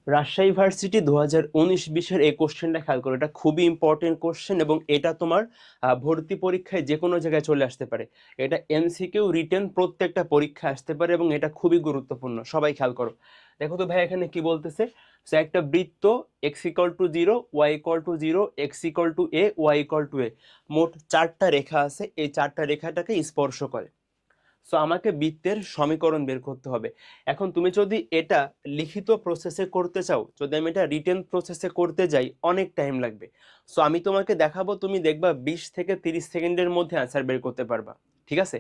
Rajshahi varsity 2019-20 এই কোশ্চেনটা খেয়াল করো, এটা খুবই ইম্পর্টেন্ট কোশ্চেন এবং এটা তোমার ভর্তি পরীক্ষায় যে কোনো জায়গায় চলে আসতে পারে। এটা এমসিকিউ রিটেন প্রত্যেকটা পরীক্ষা আসতে পারে এবং এটা খুবই গুরুত্বপূর্ণ, সবাই খেয়াল করো। দেখো তো ভাই এখানে কি বলতেছে, সে একটা বৃত্ত x=0, y=0, x=a, y=a, মোট 4টা রেখা আছে, এই 4টা রেখাটাকে স্পর্শ করে। সো আমাকে বৃত্তের সমীকরণ বের করতে হবে। এখন তুমি যদি এটা লিখিত প্রসেসে করতে চাও, যদি আমি এটা রিটেন প্রসেসে করতে যাই অনেক টাইম লাগবে। সো আমি তোমাকে দেখাবো, তুমি দেখবা 20 থেকে 30 সেকেন্ডের মধ্যে অ্যান্সার বের করতে পারবা। ঠিক আছে,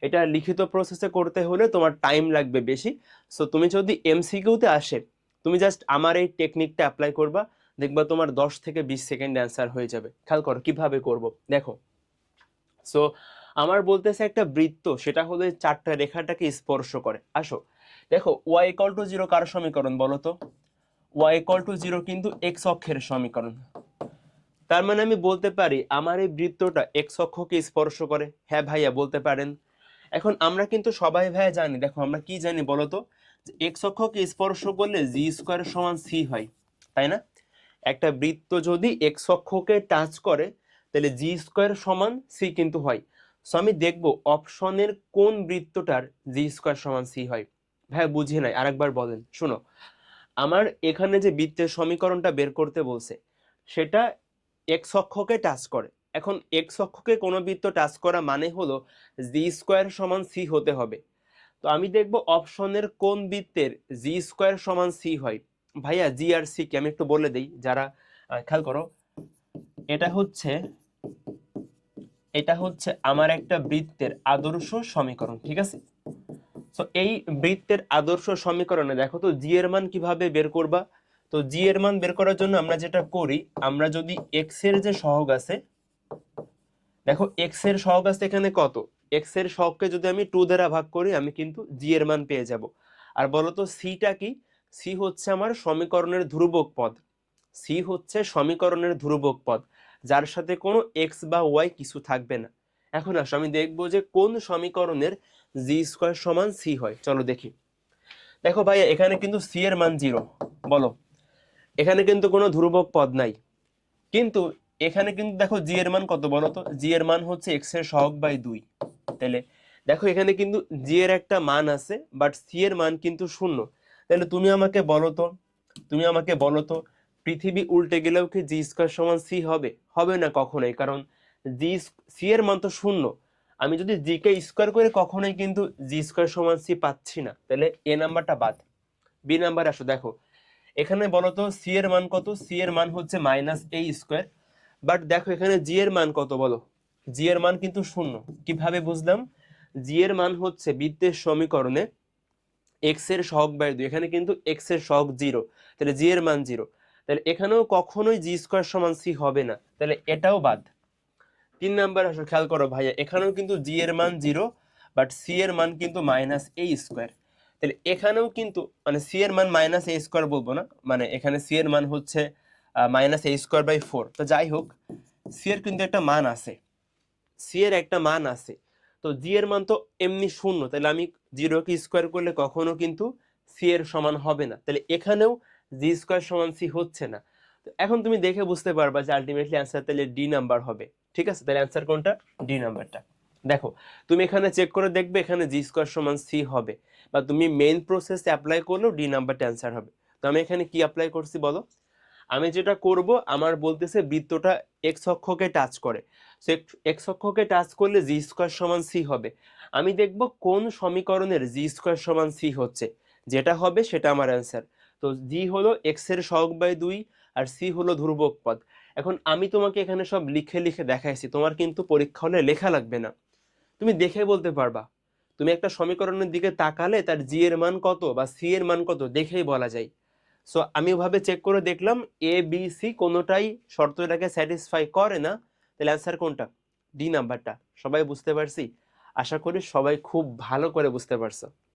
এটা লিখিত প্রসেসে করতে হলে তোমার টাইম লাগবে বেশি। সো তুমি যদি এমসিকিউতে আসে, তুমি জাস্ট আমার এই টেকনিকটা অ্যাপ্লাই করবা, দেখবা তোমার 10 থেকে 20 সেকেন্ড অ্যান্সার হয়ে যাবে। খেয়াল করো কিভাবে করব, দেখো। সো আমার বলতেছে একটা বৃত্ত, সেটা হলো এই 4টা রেখাটাকে স্পর্শ করে। আসো দেখো, y=0 কার সমীকরণ বলো তো? y=0 কিন্তু এক্স অক্ষের সমীকরণ। তার মানে আমি বলতে পারি আমার এই বৃত্তটা এক্স অক্ষকে স্পর্শ করে। হ্যাঁ ভাইয়া বলতে পারেন। এখন আমরা কিন্তু সবাই ভাইয়া জানি, দেখো আমরা কি জানি বলো তো, যে এক্স অক্ষকে স্পর্শ করলে g² = c হয়, তাই না? একটা বৃত্ত যদি এক্স অক্ষকে টাচ করে তাহলে g² = c কিন্তু হয়। সো আমি দেখব অপশনের কোন বৃত্তটার g² = c হয়। ভাই বুঝি নাই, আরেকবার বলেন, শোনো। আমার এখানে যে বৃত্তের সমীকরণটা বের করতে বলছে, সেটা এক্স অক্ষকে টাচ করে। এখন এক্স অক্ষকে কোনো বৃত্ত টাচ করা মানে হলো g² = c হতে হবে। তো আমি দেখব অপশনের কোন বৃত্তের g² = c হয়। ভাইয়া জি আর সি কি আমি একটু বলে দেই, যারা খেয়াল করো। এটা হচ্ছে এটা হচ্ছে আমার একটা বৃত্তের আদর্শ সমীকরণ, ঠিক আছে? তো এই বৃত্তের আদর্শ সমীকরণে দেখো তো জি এর মান কিভাবে বের করবা। তো জি এর মান বের করার জন্য আমরা যেটা করি, আমরা যদি এক্স এর যে সহগ আছে, দেখো এক্স এর সহগ আছে এখানে কত, এক্স এর সহগকে যদি আমি 2 দ্বারা ভাগ করি আমি কিন্তু জি এর মান পেয়ে যাব। আর বলো তো সিটা কি? সি হচ্ছে আমার সমীকরণের ধ্রুবক পদ। সি হচ্ছে সমীকরণের ধ্রুবক পদ, যার সাথে কোনো এক্স বা ওয়াই কিছু থাকবে না। এখন আসো আমি দেখবো যে কোন সমীকরণের g² = c হয়, চলো দেখি। দেখো ভাইয়া এখানে কিন্তু সি এর মান 0, বলো। এখানে কিন্তু কোনো ধ্রুবক পদ নাই, কিন্তু এখানে কিন্তু দেখো জি এর মান কত বলো তো, জি এর মান হচ্ছে এক্স এর সহগ বাই 2। তাহলে দেখো এখানে কিন্তু জি এর একটা মান আছে, বাট সি এর মান কিন্তু 0। তাহলে তুমি আমাকে বলো তো পৃথিবী উল্টে গেলেও কি g² = c হবে? হবে না কখনোই, কারণ জি সি এর মান তো 0। আমি যদি জি কে স্কোয়ার করে কখনোই কিন্তু g² = c পাচ্ছি না, তাহলে এ নাম্বারটা বাদ। বি নাম্বার আসো, দেখো এখানে বলো তো সি এর মান কত, সি এর মান হচ্ছে -a²। বাট দেখো এখানে জি এর মান কত বলো, জি এর মান কিন্তু 0। কিভাবে বুঝলাম? জি এর মান হচ্ছে বৃত্তের সমীকরণে এক্স এর সহগ বাই 2, এখানে কিন্তু এক্স এর সহগ 0, তাহলে জি এর মান 0। তাহলে এখানেও কখনোই g² = c হবে না, তাহলে এটাও বাদ। 3 নাম্বার আসো, খেয়াল করো ভাইয়া, এখানেও কিন্তু জি এর মান 0, বাট সি এর মান কিন্তু -a²। তাহলে এখানেও কিন্তু মানে সি এর মান -a² বলবো না, মানে এখানে সি এর মান হচ্ছে -a²/4। তো যাই হোক, সি এর কিন্তু একটা মান আছে, সি এর একটা মান আছে। তো জি এর মান তো এমনি 0, তাহলে আমি 0 কে স্কোয়ার করলে কখনো কিন্তু সি এর সমান হবে না, তাহলে এখানেও g² = c হচ্ছে না। তো এখন তুমি দেখে বুঝতে পারবা যে আলটিমেটলি অ্যান্সার তাহলে ডি নাম্বার হবে। ঠিক আছে, তাহলে অ্যান্সার কোনটা? ডি নাম্বারটা। দেখো তুমি এখানে চেক করে দেখবে এখানে g² = c হবে, বা তুমি মেইন প্রসেস অ্যাপ্লাই করলেও ডি নাম্বারটা অ্যান্সার হবে। তো আমি এখানে কি অ্যাপ্লাই করছি বলো? আমি যেটা করব, আমার বলতেছে বৃত্তটা এক্স অক্ষকে টাচ করে, সো এক্স অক্ষকে টাচ করলে g² = c হবে। আমি দেখব কোন সমীকরণের g² = c হচ্ছে, যেটা হবে সেটা আমার অ্যান্সার। তো জি হলো এক্স এর সহগ বাই 2, আর সি হলো ধ্রুবক পদ। এখন আমি তোমাকে এখানে সব লিখে লিখে দেখাইছি, তোমার কিন্তু পরীক্ষা হলে লেখা লাগবে না, তুমি দেখে বলতে পারবা। তুমি একটা সমীকরণের দিকে তাকালে তার জি এর মান কত বা সি এর মান কত দেখেই বলা যায়। সো আমি ওভাবে চেক করে দেখলাম এ বি সি কোনোটাই শর্তটাকে স্যাটিসফাই করে না, তাহলে অ্যান্সার কোনটা? ডি নাম্বারটা। সবাই বুঝতে পারছি? আশা করি সবাই খুব ভালো করে বুঝতে পারছো।